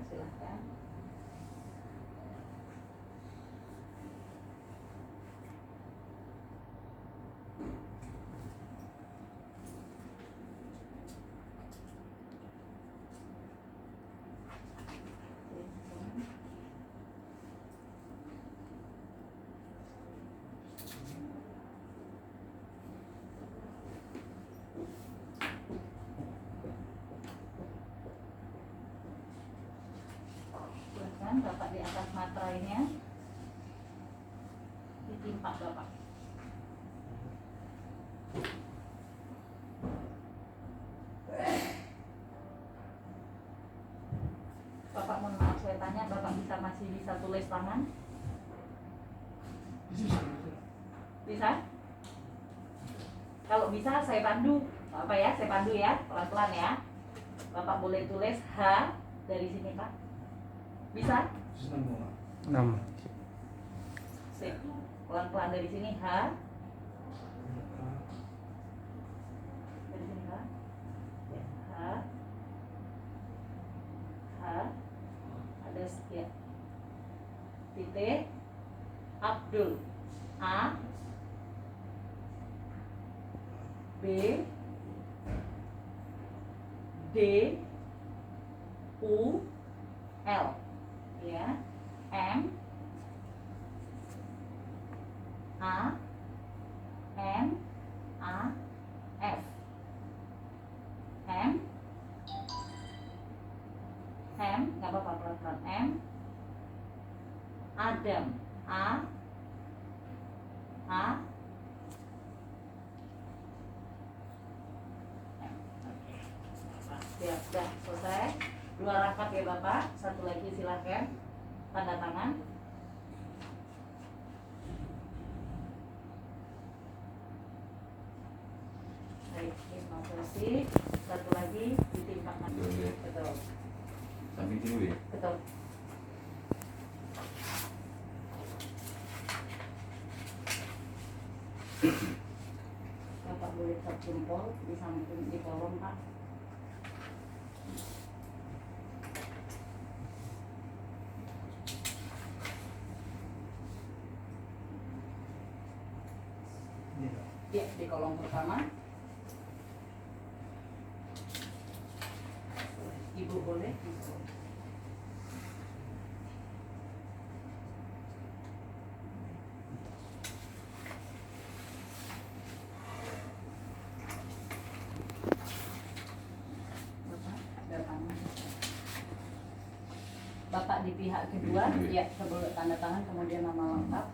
Silahkan. Bapak di atas materainya ditimpa Bapak. Bapak mohon maaf saya tanya, Bapak masih bisa tulis tangan? Bisa? Kalau bisa saya pandu, apa ya? Saya pandu ya, pelan-pelan ya. Bapak boleh tulis H dari sini Pak. Bisa? 6. Sip. Pelan-pelan dari sini H. Dari sini H. Ya, H. H. Ada ya. Titik. Abdul. A. B. D. U. L. Ya. M. A. N. A. F. M. Nggak apa-apa, pelan-pelan. M. Adam. A. M. Oke. Siap, sudah selesai. 2 rangkap ya Bapak. Satu lagi silakan. Tanda tangan. Baik, terima kasih. Satu lagi ditimpakan. Betul. Samping sini ya. Betul. Bapak boleh cap jempol di samping di kolom Pak. Ya, di kolom pertama. Ibu boleh. Bapak di pihak kedua, ya, sebelum tanda tangan kemudian nama lengkap.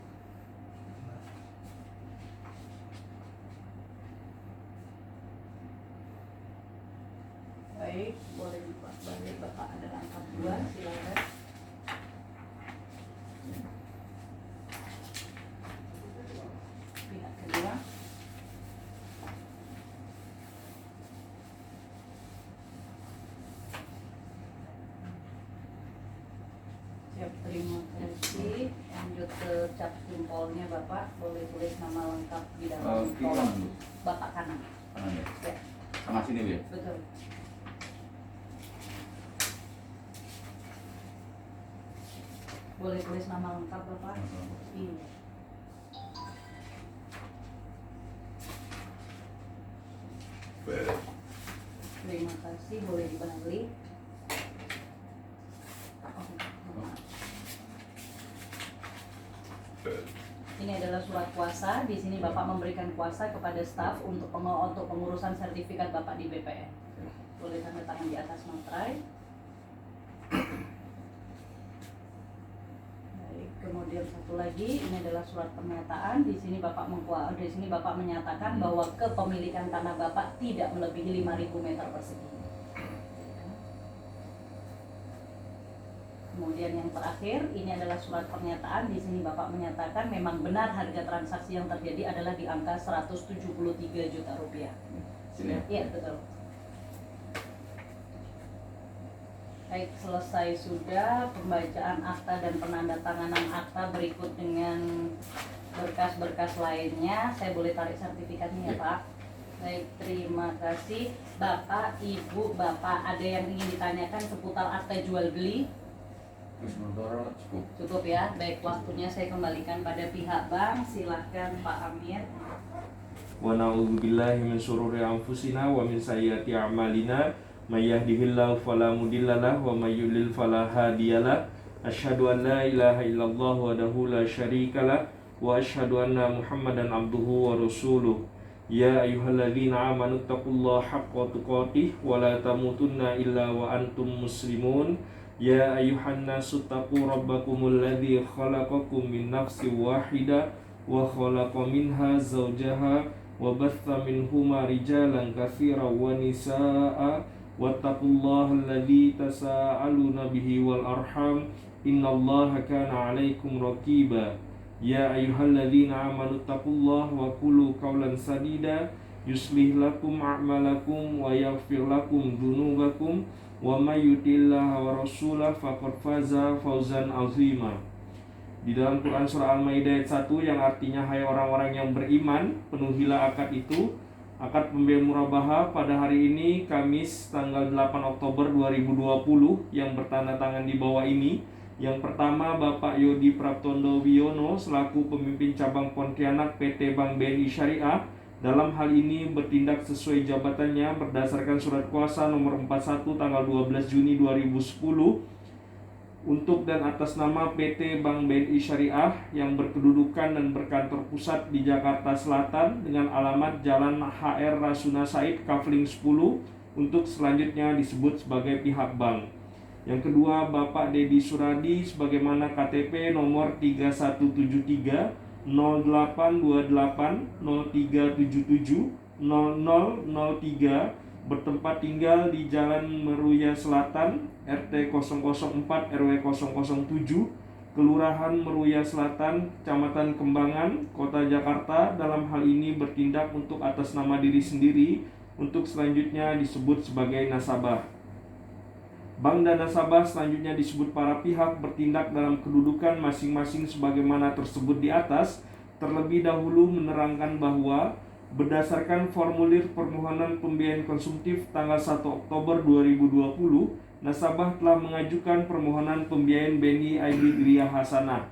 Baik, boleh balik Bapak ada rangkap 2, silakan. Pihak kedua. Siap, terima kasih. Lanjut ke cap jempolnya Bapak, boleh tulis nama lengkap di dalam kolom. Bapak kanan. Kanan ya. Ya. Sama sini ya. Betul. Boleh tulis nama lengkap Bapak? Iya. Terima kasih, boleh dibalik. Ini adalah surat kuasa. Di sini Bapak memberikan kuasa kepada staf untuk pengurusan sertifikat Bapak di BPN. Boleh tanda tangan di atas materai. Kemudian satu lagi, ini adalah surat pernyataan. Di sini Bapak menyatakan bahwa kepemilikan tanah Bapak tidak melebihi 5.000 meter persegi. Kemudian yang terakhir, ini adalah surat pernyataan. Di sini Bapak menyatakan memang benar harga transaksi yang terjadi adalah di angka 173 juta rupiah. Sini. Iya, betul. Baik, selesai sudah pembacaan akta dan penandatanganan akta. Berikut dengan berkas-berkas lainnya. Saya boleh tarik sertifikatnya ya Pak? Baik, terima kasih. Bapak, Ibu, Bapak, ada yang ingin ditanyakan seputar akta jual beli? Cukup. Cukup ya. Baik, waktunya saya kembalikan pada pihak bank. Silahkan Pak Amir. Wa na'udzu billahi min syururi anfusina wa min sayyiati a'malina may yahdihillahu fala mudhillalah wa may yudlil fala hadiyalah. Asyhadu an la ilaha illallah wahdahu la syarikalah wa asyhadu anna Muhammadan abduhu wa rasuluh. Ya ayyuhalladzina amanu taqullaha haqqa tuqatih wa la tamutunna illa wa antum muslimun. Ya ayyuhan nasu taqu rabbakumul ladzi khalaqakum min nafsin wahidah wa khalaqa minha zawjaha wa batha minhuma rijalan katsiran wa nisaa wattaqullaha alladzi tasaaluna bihi wal arham innallaha kana 'alaikum raqiba. Ya ayyuhalladzina amanu taqullaha wa qulu qawlan sadida yuslih lakum a'malakum wa yaghfir lakum dzunubakum wa may yuti'illaha wa rasulahu faqad faza fawzan 'azima. Di dalam Quran surah Al-Maidah ayat 1 yang artinya hai orang-orang yang beriman, penuhilah akad itu. Akad pembelian murabaha pada hari ini Kamis tanggal 8 Oktober 2020 yang bertanda tangan di bawah ini. Yang pertama Bapak Yodi Praptondo Wiono selaku pemimpin cabang Pontianak PT Bank BNI Syariah dalam hal ini bertindak sesuai jabatannya berdasarkan surat kuasa nomor 41 tanggal 12 Juni 2010 untuk dan atas nama PT Bank BNI Syariah yang berkedudukan dan berkantor pusat di Jakarta Selatan dengan alamat Jalan HR Rasuna Said Kafling 10 untuk selanjutnya disebut sebagai pihak bank. Yang kedua Bapak Dedi Suradi sebagaimana KTP nomor 3173 0828 0377 0003 bertempat tinggal di Jalan Meruya Selatan RT 004 RW 007 Kelurahan Meruya Selatan Kecamatan Kembangan Kota Jakarta dalam hal ini bertindak untuk atas nama diri sendiri untuk selanjutnya disebut sebagai nasabah. Bank dan nasabah selanjutnya disebut para pihak bertindak dalam kedudukan masing-masing sebagaimana tersebut di atas. Terlebih dahulu menerangkan bahwa berdasarkan formulir permohonan pembiayaan konsumtif tanggal 1 Oktober 2020, nasabah telah mengajukan permohonan pembiayaan BNI ID Gria Hasanah.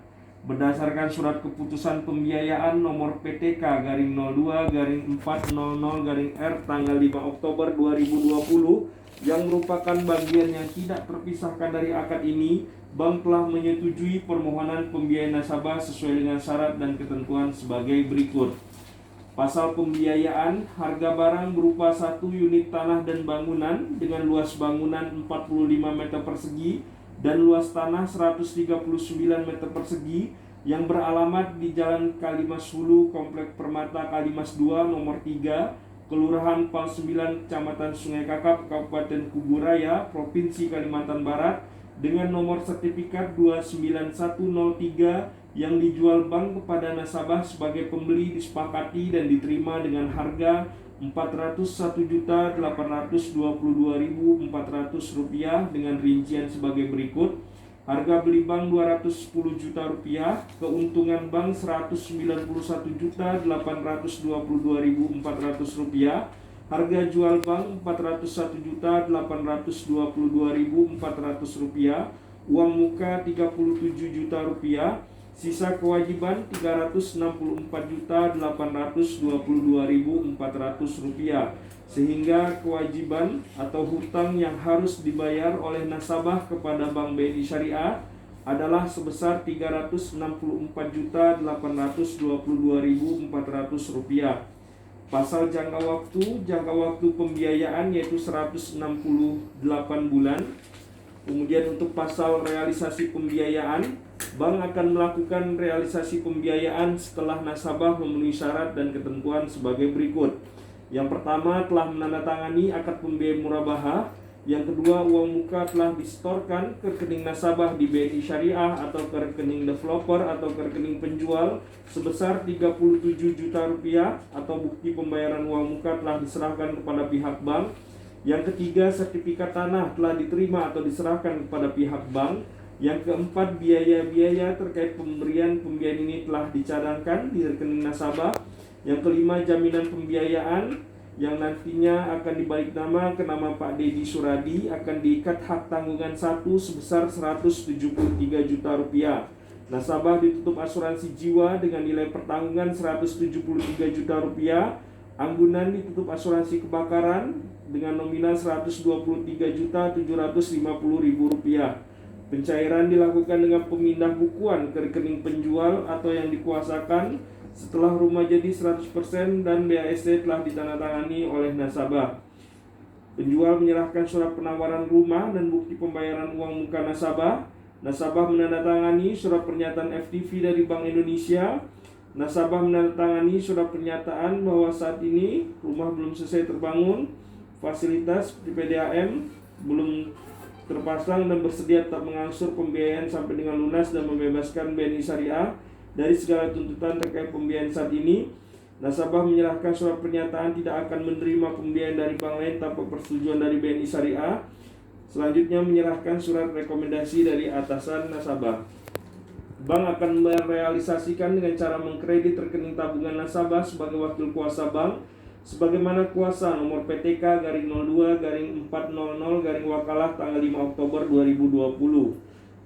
Berdasarkan surat keputusan pembiayaan nomor PTK-02-400-R tanggal 5 Oktober 2020 yang merupakan bagian yang tidak terpisahkan dari akad ini, bank telah menyetujui permohonan pembiayaan nasabah sesuai dengan syarat dan ketentuan sebagai berikut. Pasal pembiayaan, harga barang berupa 1 unit tanah dan bangunan dengan luas bangunan 45 meter persegi dan luas tanah 139 meter persegi yang beralamat di Jalan Kalimas Hulu, Komplek Permata Kalimas 2 nomor 3, Kelurahan Pal 9, Kecamatan Sungai Kakap, Kabupaten Kuburaya, Provinsi Kalimantan Barat dengan nomor sertifikat 29103 yang dijual bank kepada nasabah sebagai pembeli disepakati dan diterima dengan harga Rp401.822.400 dengan rincian sebagai berikut. Harga beli bank Rp210 juta, keuntungan bank Rp191.822.400, harga jual bank Rp41.822.400, uang muka Rp37 juta, sisa kewajiban Rp364.822.400, sehingga kewajiban atau hutang yang harus dibayar oleh nasabah kepada Bank BNI Syariah adalah sebesar Rp364.822.400. Pasal jangka waktu pembiayaan yaitu 168 bulan. Kemudian untuk pasal realisasi pembiayaan, bank akan melakukan realisasi pembiayaan setelah nasabah memenuhi syarat dan ketentuan sebagai berikut. Yang pertama, telah menandatangani akad pembiayaan murabaha. Yang kedua, uang muka telah disetorkan ke rekening nasabah di BNI Syariah atau ke rekening developer atau ke rekening penjual sebesar Rp37 juta atau bukti pembayaran uang muka telah diserahkan kepada pihak bank. Yang ketiga, sertifikat tanah telah diterima atau diserahkan kepada pihak bank. Yang keempat, biaya-biaya terkait pemberian pembiayaan ini telah dicadangkan di rekening nasabah. Yang kelima, jaminan pembiayaan. yang nantinya akan dibalik nama ke nama Pak Dedi Suradi akan diikat hak tanggungan 1 sebesar 173 juta rupiah. Nasabah ditutup asuransi jiwa dengan nilai pertanggungan 173 juta rupiah. Anggunan ditutup asuransi kebakaran dengan nominal 123.750.000 rupiah. Pencairan dilakukan dengan pemindah bukuan ke rekening penjual atau yang dikuasakan setelah rumah jadi 100% dan BAST telah ditandatangani oleh nasabah. Penjual menyerahkan surat penawaran rumah dan bukti pembayaran uang muka nasabah. Nasabah menandatangani surat pernyataan FTV dari Bank Indonesia. Nasabah menandatangani surat pernyataan bahwa saat ini rumah belum selesai terbangun, fasilitas seperti PDAM belum terpasang dan bersedia tetap mengangsur pembiayaan sampai dengan lunas dan membebaskan BNI Syariah dari segala tuntutan terkait pembiayaan saat ini. Nasabah menyerahkan surat pernyataan tidak akan menerima pembiayaan dari bank lain tanpa persetujuan dari BNI Syariah. Selanjutnya menyerahkan surat rekomendasi dari atasan nasabah. Bank akan merealisasikan dengan cara mengkredit rekening tabungan nasabah sebagai wakil kuasa bank sebagaimana kuasa nomor PTK garing 02 garing 400 garing wakalah tanggal 5 Oktober 2020.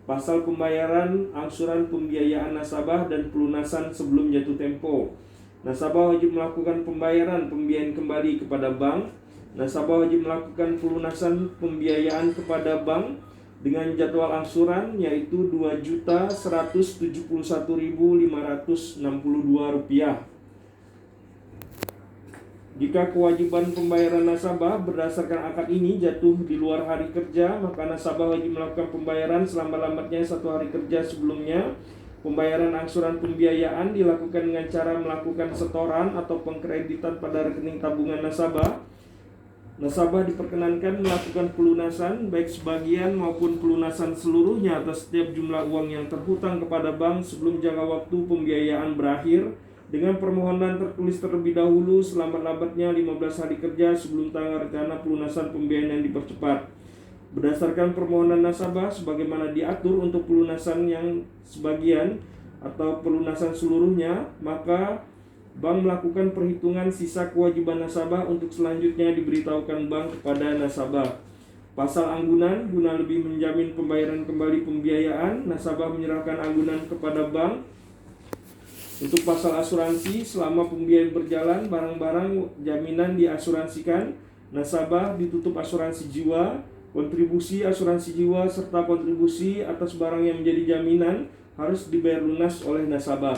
Pasal pembayaran angsuran pembiayaan nasabah dan pelunasan sebelum jatuh tempo. Nasabah wajib melakukan pembayaran pembiayaan kembali kepada bank. Nasabah wajib melakukan pelunasan pembiayaan kepada bank dengan jadwal angsuran yaitu Rp2.171.562. Jika kewajiban pembayaran nasabah berdasarkan akad ini jatuh di luar hari kerja, maka nasabah wajib melakukan pembayaran selama-lambatnya 1 hari kerja sebelumnya. Pembayaran angsuran pembiayaan dilakukan dengan cara melakukan setoran atau pengkreditan pada rekening tabungan nasabah. Nasabah diperkenankan melakukan pelunasan baik sebagian maupun pelunasan seluruhnya atas setiap jumlah uang yang terhutang kepada bank sebelum jangka waktu pembiayaan berakhir dengan permohonan tertulis terlebih dahulu selambat-lambatnya 15 hari kerja sebelum tanggal rencana pelunasan pembiayaan yang dipercepat. Berdasarkan permohonan nasabah sebagaimana diatur untuk pelunasan yang sebagian atau pelunasan seluruhnya, maka bank melakukan perhitungan sisa kewajiban nasabah untuk selanjutnya diberitahukan bank kepada nasabah. Pasal anggunan guna lebih menjamin pembayaran kembali pembiayaan, nasabah menyerahkan anggunan kepada bank. Untuk pasal asuransi, selama pembiayaan berjalan, barang-barang jaminan diasuransikan. Nasabah ditutup asuransi jiwa, kontribusi asuransi jiwa serta kontribusi atas barang yang menjadi jaminan harus dibayar lunas oleh nasabah.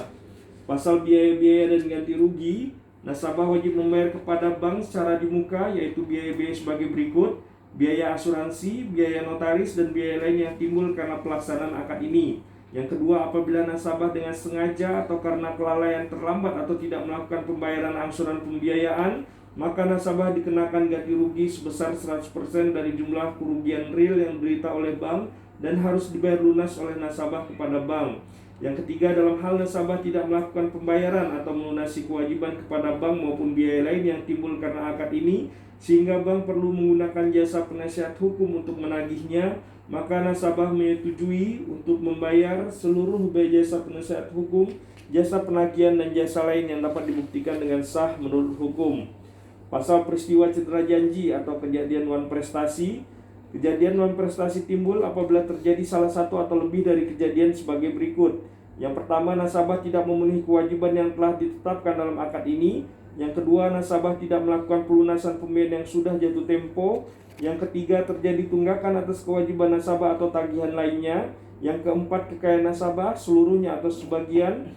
Pasal biaya-biaya dan ganti rugi, nasabah wajib membayar kepada bank secara di muka yaitu biaya-biaya sebagai berikut: biaya asuransi, biaya notaris, dan biaya lain yang timbul karena pelaksanaan akad ini. Yang kedua, apabila nasabah dengan sengaja atau karena kelalaian terlambat atau tidak melakukan pembayaran angsuran pembiayaan, maka nasabah dikenakan ganti rugi sebesar 100% dari jumlah kerugian real yang diderita oleh bank dan harus dibayar lunas oleh nasabah kepada bank. Yang ketiga, dalam hal nasabah tidak melakukan pembayaran atau melunasi kewajiban kepada bank maupun biaya lain yang timbul karena akad ini, sehingga bank perlu menggunakan jasa penasihat hukum untuk menagihnya, maka nasabah menyetujui untuk membayar seluruh biaya jasa penasihat hukum, jasa penagihan, dan jasa lain yang dapat dibuktikan dengan sah menurut hukum. Pasal peristiwa cedera janji atau kejadian wan prestasi. Kejadian wan prestasi timbul apabila terjadi salah satu atau lebih dari kejadian sebagai berikut. Yang pertama, nasabah tidak memenuhi kewajiban yang telah ditetapkan dalam akad ini. Yang kedua, nasabah tidak melakukan pelunasan pembiayaan yang sudah jatuh tempo. Yang ketiga, terjadi tunggakan atas kewajiban nasabah atau tagihan lainnya. Yang keempat, kekayaan nasabah seluruhnya atau sebagian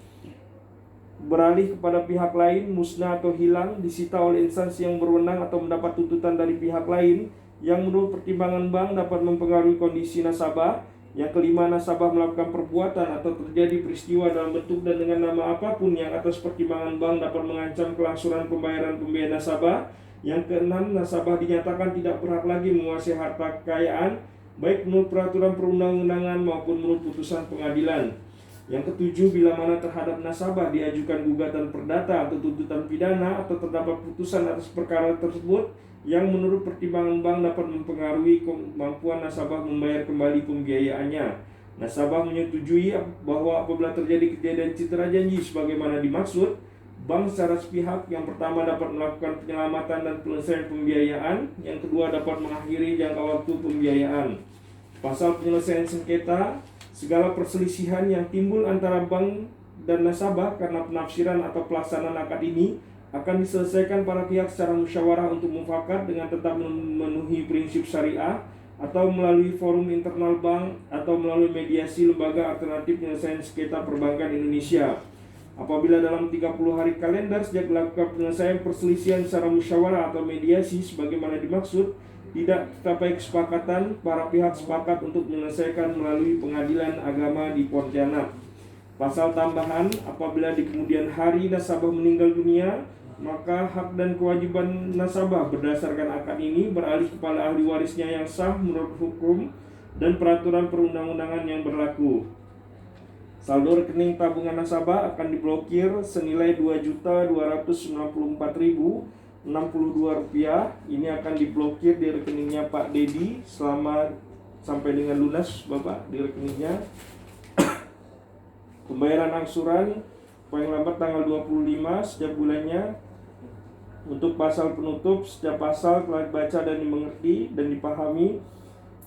beralih kepada pihak lain, musnah atau hilang, disita oleh instansi yang berwenang atau mendapat tuntutan dari pihak lain yang menurut pertimbangan bank dapat mempengaruhi kondisi nasabah. Yang kelima, nasabah melakukan perbuatan atau terjadi peristiwa dalam bentuk dan dengan nama apapun yang atas pertimbangan bank dapat mengancam kelangsungan pembayaran pembiayaan nasabah. Yang keenam, nasabah dinyatakan tidak berhak lagi menguasai harta kekayaan baik menurut peraturan perundang-undangan maupun menurut putusan pengadilan. Yang ketujuh, bila mana terhadap nasabah diajukan gugatan perdata atau tuntutan pidana atau terdapat putusan atas perkara tersebut yang menurut pertimbangan bank dapat mempengaruhi kemampuan nasabah membayar kembali pembiayaannya. Nasabah menyetujui bahwa apabila terjadi kejadian cedera janji sebagaimana dimaksud, bank secara sepihak. Yang pertama dapat melakukan penyelamatan dan penyelesaian pembiayaan. Yang kedua dapat mengakhiri jangka waktu pembiayaan. Pasal penyelesaian sengketa, segala perselisihan yang timbul antara bank dan nasabah karena penafsiran atau pelaksanaan akad ini akan diselesaikan para pihak secara musyawarah untuk mufakat dengan tetap memenuhi prinsip syariah, atau melalui forum internal bank, atau melalui mediasi lembaga alternatif penyelesaian sengketa perbankan Indonesia. Apabila dalam 30 hari kalender sejak dilakukan penyelesaian perselisihan secara musyawarah atau mediasi sebagaimana dimaksud tidak tercapai kesepakatan, para pihak sepakat untuk menyelesaikan melalui pengadilan agama di Pontianak. Pasal tambahan, apabila di kemudian hari nasabah meninggal dunia, maka hak dan kewajiban nasabah berdasarkan akad ini beralih kepada ahli warisnya yang sah menurut hukum dan peraturan perundang-undangan yang berlaku. Saldo rekening tabungan nasabah akan diblokir senilai Rp2.294.062. Ini akan diblokir di rekeningnya Pak Dedi selama sampai dengan lunas Bapak di rekeningnya. Pembayaran angsuran paling lambat tanggal 25 setiap bulannya. Untuk pasal penutup, setiap pasal telah dibaca dan dimengerti dan dipahami.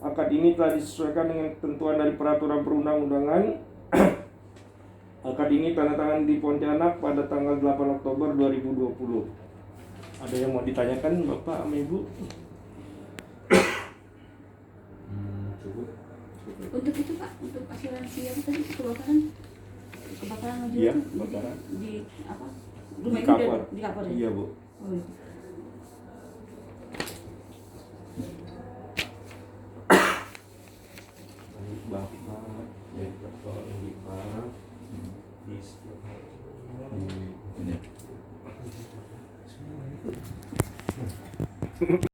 Akad ini telah disesuaikan dengan ketentuan dari peraturan perundang-undangan. Akad ini tanda tangan di Pontianak pada tanggal 8 Oktober 2020. Ada yang mau ditanyakan Bapak sama Ibu? Cukup. Untuk itu Pak, untuk asuransi yang tadi kebakaran mobil Iya, itu kebakaran. di apa? Di Rumah ini cover. di cover ya? Iya Bu. Oh, iya. Bapak, ya Bapak, Bapak, di setiap hari. Ini.